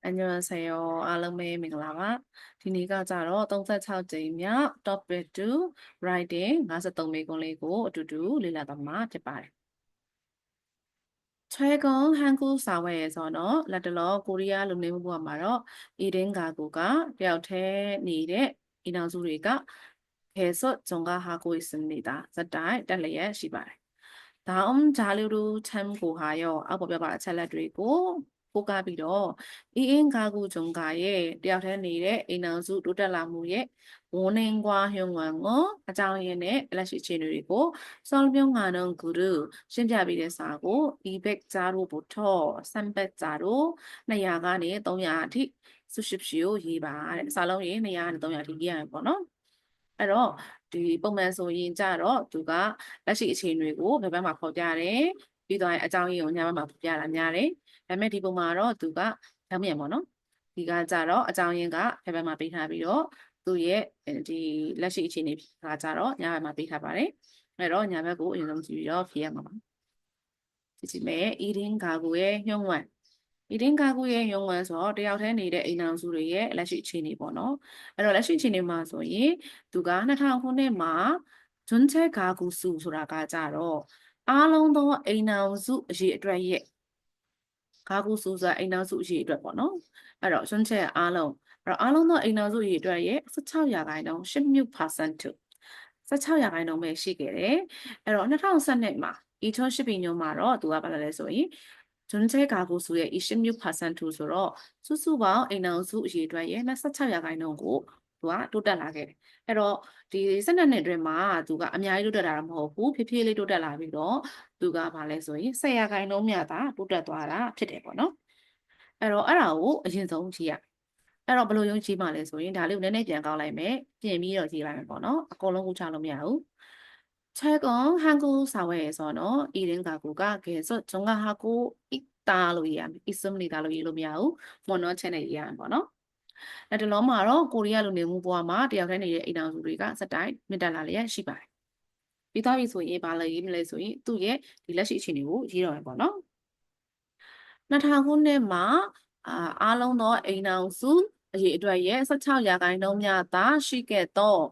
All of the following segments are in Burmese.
안녕하세요. 알람의 민글라마. 디니가 자로 36제이며 topic 2 writing 53메공리고 두두 릴라담마 제발. 최근 한국 사회에서는 라들러 코리아 룸네무부가 말어 1인 가구가 뼈태 니의 인원수리가 계속 증가하고 있습니다. 자тай 달려야 시발. 다음 자료로 참고하여 앞부분과 찰나드리고 보가비로 2인 가구 증가에 뼈태니의 인원수 도달라무의 원인과 현황을 가정인의 일시 진료이고 설명하는 글을 신자비를 사고 200자로부터 300자로 나야간에 300티 수십시오 이바 살롱이 나야간에 300티 이해한 거는 အဲ့တော့ဒီပုံမှန်ဆိုရင်ကြတော့သူကလက်ရှိအခြေအနေကိုဘယ်ဘက်မှာဖော်ပြတယ်ပြီးတော့အကြောင်းရင်းကိုညာဘက်မှာဖော်ပြတာများတယ်ဒါပေမဲ့ဒီပုံမှာတော့သူကဓာတ်မြန်ပေါ့နော်ဒီကကြတော့အကြောင်းရင်းကဘယ်ဘက်မှာပေးထားပြီးတော့သူရဲ့ဒီလက်ရှိအခြေအနေကကြတော့ညာဘက်မှာပေးထားပါတယ်အဲ့တော့ညာဘက်ကိုအရင်ဆုံးကြည့်ပြီးတော့ဖြေရမှာပါကြည့်မယ် eating ကာကိုရဲ့ညွှန်းဝင်eating ကာကိုရဲ့ညွှန်းဝင်ဆိုတော့တယောက်တည်းနေတဲ့အိမ်အောင်စုတွေရဲ့လက်ရှိအခြေအနေပေါ့နော်အဲ့တော့လက်ရှိအခြေအနေမှာဆိုရင်သူက2000ခုနှစ်မှာဂျွန်းချဲကာကူစုဆိုတာကကြတော့အားလုံးသောအိမ်အောင်စုအရေးအတွက်ရဲ့ကာကူစုဆိုတာအိမ်အောင်စုအရေးအတွက်ပေါ့နော်အဲ့တော့ဂျွန်းချဲအားလုံးအဲ့တော့အားလုံးသောအိမ်အောင်စုအရေးအတွက်ရဲ့16% 10% 16% ပဲရှိခဲ့တယ်အဲ့တော့2012မှာ2012ညမှာတော့သူကဘာလဲဆိုရင်ဂျွန်းချဲကာကူစုရဲ့ 16% ဆိုတော့စုစုပေါင်းအိမ်အောင်စုအရေးအတွက်ရဲ့26%ကိုသူကတိုးတက်လာခဲ့တယ်အဲ့တော့ဒီ12နှစ်အတွင်းမှာသူကအများကြီးတိုးတက်လာတာမဟုတ်ဘူးဖြည်းဖြည်းလေးတိုးတက်လာပြီးတော့သူကဘာလဲဆိုရင်10%မြတ်တာတိုးတက်သွားတာဖြစ်တယ်ပေါ့နော်အဲ့တော့အဲ့ဒါကိုအရင်ဆုံးကြည့်ရအဲ့တော့ဘယ်လိုယုံကြည်မှလဲဆိုရင်ဒါလေးကိုနည်းနည်းပြန်ကောက်လိုက်မယ်ပြင်ပြီးတော့ကြည့်လိုက်မယ်ပေါ့နော်အကုန်လုံးကိုချလို့မရဘူး최근 한국 사회에서는 이런 가구가 계속 증가하고 있다로 이해하면 있습니다로 이해하면 뭐너 채널 이해하는 거너 အဲ့ဒီလုံးမှာတော့ကိုရီးယားလူနေမှုဘဝမှာတယောက်တည်းနေတဲ့အိမ်တော်စုတွေကစတိုင်းမြင့်တက်လာလျက်ရှိပါတယ်။ပြီးသွားပြီဆိုရင်ဘာလဲရေးမလဲဆိုရင်သူ့ရဲ့ဒီလက်ရှိအခြေအနေကိုရေးတော့မယ်ပေါ့နော်။2000ခုနှစ်မှာအားလုံးသောအိမ်တော်စုအရေးအတွက်ရဲ့16%များသာရှိခဲ့တော့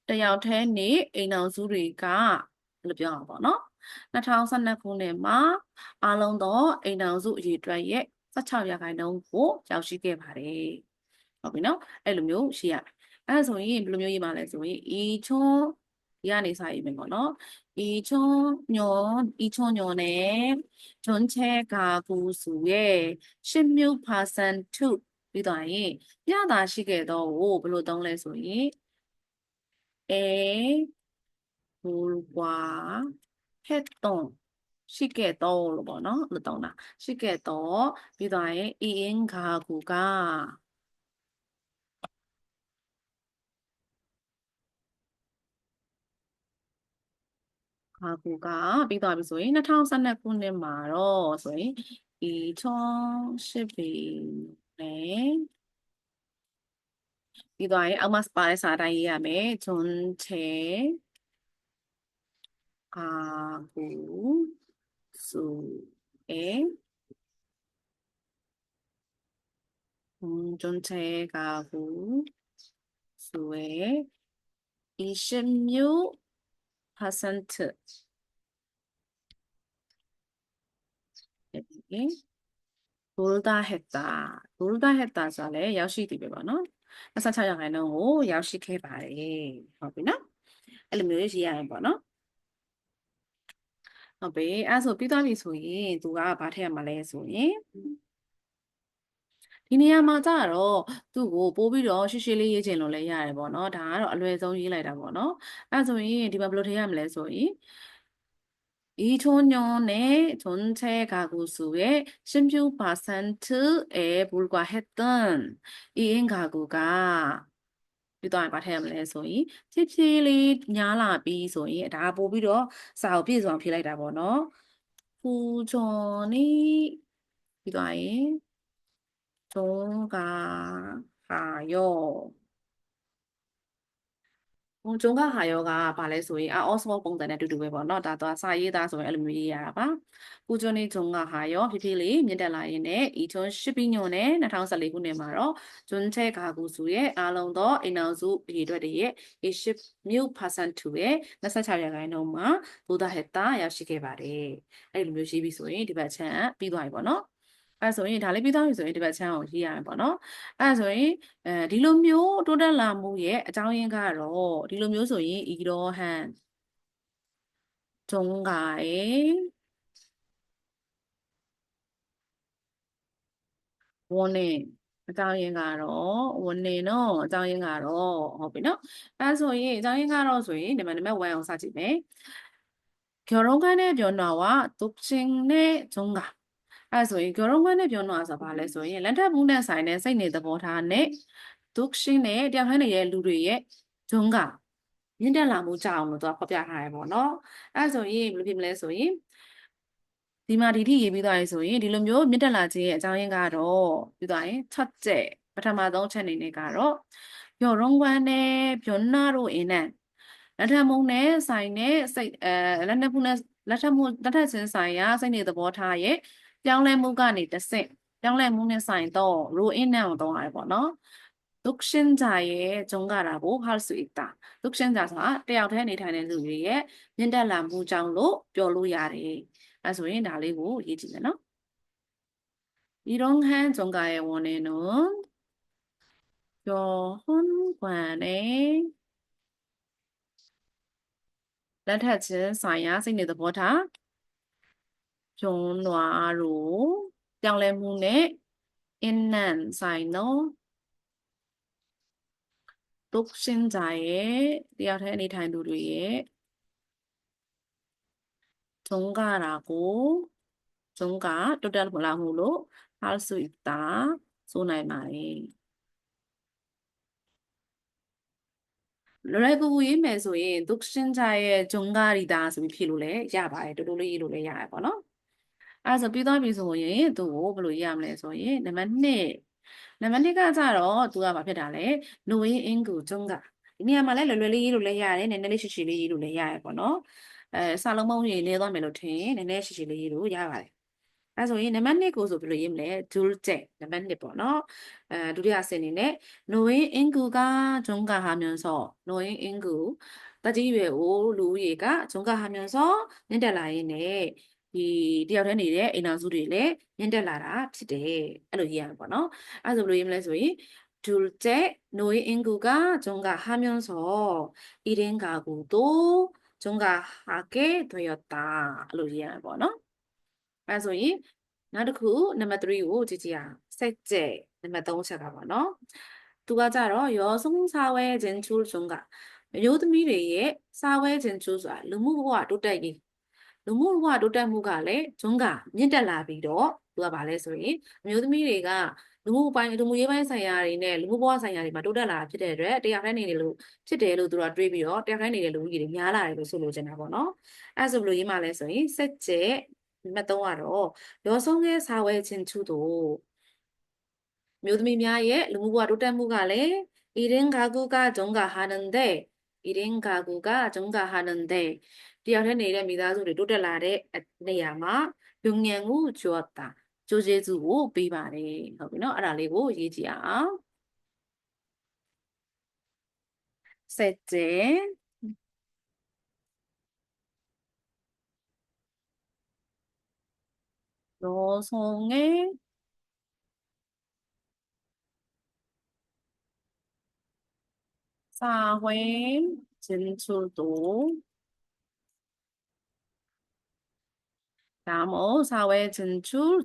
တယောက်တည်းနေအိမ်တော်စုတွေကလို့ပြောအောင်ပေါ့နော်။2012ခုနှစ်မှာအားလုံးသောအိမ်တော်စုအရေးအတွက်ရဲ့16%ကိုရောက်ရှိခဲ့ပါတယ်။ဟုတ်ပြီနော်အဲ့လိုမျိုးရှိရမယ်အဲ့ဒါဆိုရင်ဘယ်လိုမျိုးရေးမှာလဲဆိုရင်ဤချွန်းဒီကနေစာရေးမယ်ပေါ့နော်ဤချွန်းညွန်ဤချွန်းညွန်နဲ့ဂျွန်းချဲကာကူစုရဲ့10% ပြီးတော့ရင်ပြတာရှိခဲ့တော့ဘယ်လိုသုံးလဲဆိုရင်ဘူကွာဟက်တုံရှိခဲ့တော့လို့ပေါ့နော်လို့တောင်းတာရှိခဲ့တော့ပြီးတော့ရင်အင်းခါကူကခါကူကပြီးသွားပြီဆိုရင်2012ခုနှစ်မှာတော့ဆိုရင်ဒီချောရှိပြီနဲ့ပြီးသွားရင်အောက်မှာပါတဲ့စာအတိုင်းရေးရမယ်ဂျွန်းချေကာကူစုအဲဂျွန်းချေကာကူစုဲ26% 돌다 했다ဆိုတာလည်းရောက်ရှိသည်ပဲပေါ့နော်26%ကိုရောက်ရှိခဲ့ပါတယ်ဟုတ်ပြီနော်အဲ့လိုမျိုးရေးရရင်ပေါ့နော်ဟုတ်ပြီအဲ့ဆိုပြီးသွားပြီဆိုရင်သူကဘာထည့်ရမှာလဲဆိုရင်ဒီနေရာမှာကြတော့သူ့ကိုပို့ပြီးတော့ရှင်းရှင်းလေးရေးချင်လို့လည်းရတယ်ပေါ့နော်ဒါကတော့အလွယ်ဆုံးရေးလိုက်တာပေါ့နော်အဲ့ဆိုရင်ဒီမှာဘယ်လိုထည့်ရမလဲဆိုရင်2000년에 전체 가구 수의 16%에 불과했던 2인 가구가 ပြီးတော့ဘာထည့်ရမလဲဆိုရင်ဖြည်းဖြည်းလေးညားလာပြီးဆိုရင်ဒါပို့ပြီးတော့စာကိုပြည့်စုံဖြည့်လိုက်တာပေါ့နော်ပူချွန်နီပြီးတော့ရင်ဂျုံကာဟာယော ကျုံကဟာယောကဘာလဲဆိုရင်အော့စမောပုံစံနဲ့တူတူပဲပေါ့နော်ဒါတော့စာရေးသားဆိုရင်အဲ့လိုမျိုးရေးရတာပါပူဇွန်နေကျုံကဟာယောဖြည်းဖြည်းလေးမြင့်တက်လာရင်းနဲ့ဤထွန်းရှစ်ပြီးညွန်နဲ့2014ခုနှစ်မှာတော့ကျွန်းချဲကာကူစုရဲ့အားလုံးသောအိမ်အောင်စုအရေးအတွက်တွေရဲ့80မြို့% ရဲ့26%မှာဘူဒါဟက်တာရရှိခဲ့ပါတယ်အဲ့လိုမျိုးရေးပြီးဆိုရင်ဒီဘက်ချမ်းပြီးသွားပြီပေါ့နော်အဲ့ဆိုရင်ဒါလေးပြီးသွားပြီဆိုရင်ဒီဘက်ချမ်းကိုရေးရမယ်ပေါ့နော်အဲ့ဆိုရင်ဒီလိုမျိုးတိုးတက်လာမှုရဲ့အကြောင်းရင်းကတော့ဒီလိုမျိုးဆိုရင်ဤတော့ဟန်ဂျုံကရဲ့ဝန်နေအကြောင်းရင်းကတော့ဝန်နေနော်အကြောင်းရင်းကတော့ဟုတ်ပြီနော်အဲဆိုရင်အကြောင်းရင်းကတော့ဆိုရင်နံပါတ်1အောင်စကြည့်မယ် 결혼관의 변화와 독신의 종가. 그래서 이 결혼관의 변화에서 말해서 이 렌탈분의 사인의 생리 더보다네 독신의 대한의 루리의 종가. မြင့်တက်လာမှုကြောင့်လို့သူကဖော်ပြထားတယ်ပေါ့နော်အဲဆိုရင်ဘယ်လိုဖြစ်မလဲဆိုရင်ဒီမှာဒီထိရေးပြီးသွားရင်ဆိုရင်ဒီလိုမျိုးမြင့်တက်လာခြင်းရဲ့အကြောင်းရင်းကတော့ပြီးသွားရင်첫째ပထမဆုံးချက်အနေနဲ့ကတော့결혼관의 변화로 인한လက်ထပ်မှုနဲ့ဆိုင်တဲ့စိတ်လက်ထပ်မှုနဲ့လက်ထပ်ခြင်းဆိုင်ရာစိတ်နေသဘောထားရဲ့ပြောင်းလဲမှုကနေတစ်ဆင့်ပြောင်းလဲမှုနဲ့ဆိုင်တော့ rule in နဲ့အောင်သုံးရတယ်ပေါ့နော်독신자의 종가라고 할 수 있다. 독신자ဆိုတာတယောက်တည်းနေထိုင်တဲ့လူတွေရဲ့မြင့်တက်လာမှုကြောင့်လို့ပြောလို့ရတယ်။အဲဆိုရင်ဒါလေးကိုရေးကြည့်မယ်နော်။이러한 종가의 원인은 결혼관의လက်ထပ်ခြင်းဆိုင်ရာစိတ်နေသဘောထား변화로ပြောင်းလဲမှုနဲ့ 있는ဆိုင်သော독신자의 တယောက်တည်းနေထိုင်သူတွေရဲ့종가라고 종가တိုးတက်လာမှုလို့할 수 있다ဆိုနိုင်ပါတယ်လွယ်လွယ်ကူကူရေးမယ်ဆိုရင်독신자의 종가리다ဆိုပြီးဖြေလို့လည်းရပါတယ်တူတူလေးရေးလို့လည်းရတယ်ပေါ့နော်အဲ့ဒါဆိုပြီးသွားပြီဆိုရင်သူ့ကိုဘယ်လိုရေးရမလဲဆိုရင်နံပါတ်2နံပါတ်2ကကြတော့သူကဘာဖြစ်တာလဲ노인인구증가ဒီနေရာမှာလည်းလွယ်လွယ်လေးရေးလို့လည်းရတယ်နည်းနည်းလေးရှည်ရှည်လေးရေးလို့လည်းရတယ်ပေါ့နော်စာလုံးပေါင်းရေးနေသွားမယ်လို့ထင်နည်းနည်းရှည်ရှည်လေးရေးလို့ရပါတယ်အဲဆိုရင်နံပါတ်2ကိုဆိုဘယ်လိုရေးမလဲဒူးကျက်နံပါတ်2ပေါ့နော်ဒုတိယအဆင့်အနေနဲ့노인 인구가 증가하면서 노인 인구သက်ကြီးရွယ်အိုလူဦးရေက증가하면서မြင့်တက်လာရင်းနဲ့ဒီတယောက်တည်းနေတဲ့အိမ်တော်စုတွေလည်းမြင့်တက်လာတာဖြစ်တယ်အဲ့လိုရေးရမှာပေါ့နော်အဲ့ဆိုဘယ်လိုရေးမလဲဆိုရင်둘째 노인 인구가 증가하면서 1인 가구도 증가하게 되었다 အဲ့လိုရေးရမှာပေါ့နော်အဲဆိုရင်နောက်တစ်ခုနံပါတ်3ကိုကြည့်ကြည့်အောင်셋째နံပါတ်3ချက်ကပါနော်သူကကြတော့여성 사회 진출 증가အမျိုးသမီးတွေရဲ့စာဝဲခြင်းကျိုးဆိုတာလူမှုဘဝတိုးတက်ရေးလူမှုဘဝတိုးတက်မှုကလည်းဂျွန်းကမြင့်တက်လာပြီးတော့သူကဘာလဲဆိုရင်အမျိုးသမီးတွေကလူမှုရေးပိုင်းဆိုင်ရာတွေနဲ့လူမှုဘဝဆိုင်ရာတွေမှာတိုးတက်လာဖြစ်တဲ့အတွက်တရားထိုင်နေတယ်လို့ဖြစ်တယ်လို့သူကတွေးပြီးတော့တရားထိုင်နေတဲ့လူကြီးတွေများလာတယ်လို့ဆိုလိုချင်တာပေါ့နော်အဲဆိုဘယ်လိုရေးမှလဲဆိုရင်셋째နံပါတ်3ကတော့여성의 사회 진출도မျိုးသမီးများရဲ့လူမှုဘဝတိုးတက်မှုကလည်း1인 가구가 증가하는데 1인 가구가 증가하는데 တယောက်တည်းနေတဲ့မိသားစုတွေတိုးတက်လာတဲ့နေရာမှာ영향을 주었다. ကြိုးကျေးဇူးကိုပေးပါတယ်ဟုတ်ပြီနော်အဲ့ဒါလေးကိုရေးကြည့်အောင်셋째 여성의 사회 진출도 다음 사회 진출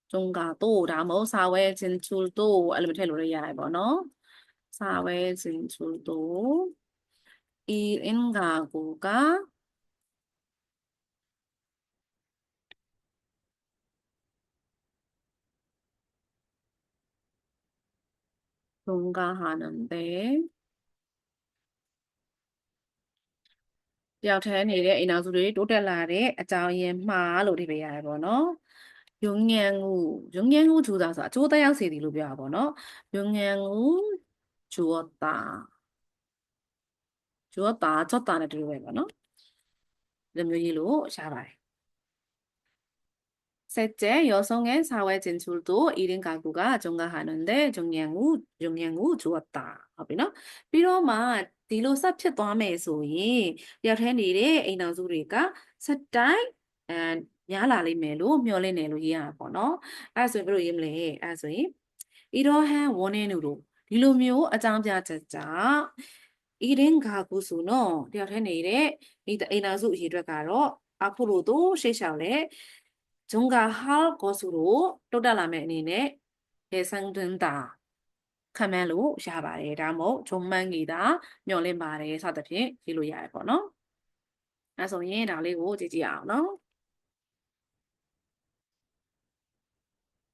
종가도 다음 사회 진출도အဲ့လိုထည့်လို့ရရတယ်ပေါ့နော်사회 진출도 1인 가구가 증가하는데 တယောက်တည်းနေတဲ့အိမ်တော်စုတွေတိုးတက်လာတဲ့အကြောင်းရင်းမှားလို့ဒီပဲရတယ်ပေါ့နော်영향을 주다ဆိုတာအကျိုးသက်ရောက်စေသည်လို့ပြောတာပေါ့နော်영향을 주었다. 주었다, 쳤다는 들어봐요, 너? 이로 샤바이. 셋째, 여성의 사회 진출도 1인 가구가 증가하는데 영향우 주었다. ဟုတ်ပြီနော်ပြီးတော့မှဒီလိုဆက်ဖြစ်သွားမယ်ဆိုရင်တယောက်တည်းနေတဲ့အိမ်တော်စုတွေကဆက်တိုင်းများလာလိမ့်မယ်လို့မျှော်လင့်တယ်လို့ရေးရတာပေါ့နော်အဲ့ဒါဆိုရင်ဘယ်လိုရေးမလဲအဲ့ဒါဆိုရင်이러한 원인으로ဒီလိုမျိုးအကြောင်းပြချက်ကြောင့် 1인 가구 수는 တယောက်တည်းနေတဲ့အိမ်တော်စုအရေအတွက်ကတော့앞으로도ရှေ့လျှောက်လဲ 증가할 것으로 또달라면အနေနဲ့ 예상된다. 카멜로 샤바레 다모 좀만기다 멸림바레 사다피 이로야 뻔 그래서 얘 달리고 지지 않아.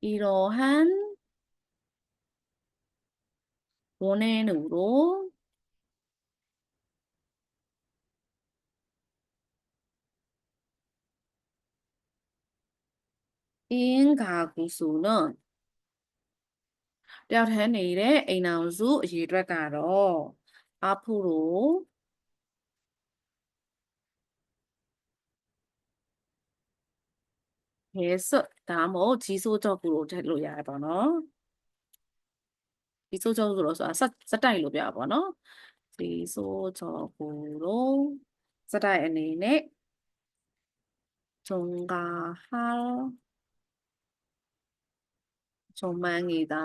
이러한 원인으로 인 가구 수는 တယောက်တည်းနေတဲ့အိမ်အောင်စုအရေအတွက်ကတော့ 앞으로 계속 다뭐 지속적으로 ထည့်လို့ရတယ်ပေါ့နော်지속적으로ဆိုတာစက်တိုက်လို့ပြောတာပေါ့နော် 지속적으로 စက်တိုက်အနေနဲ့ 증가할 전망이다.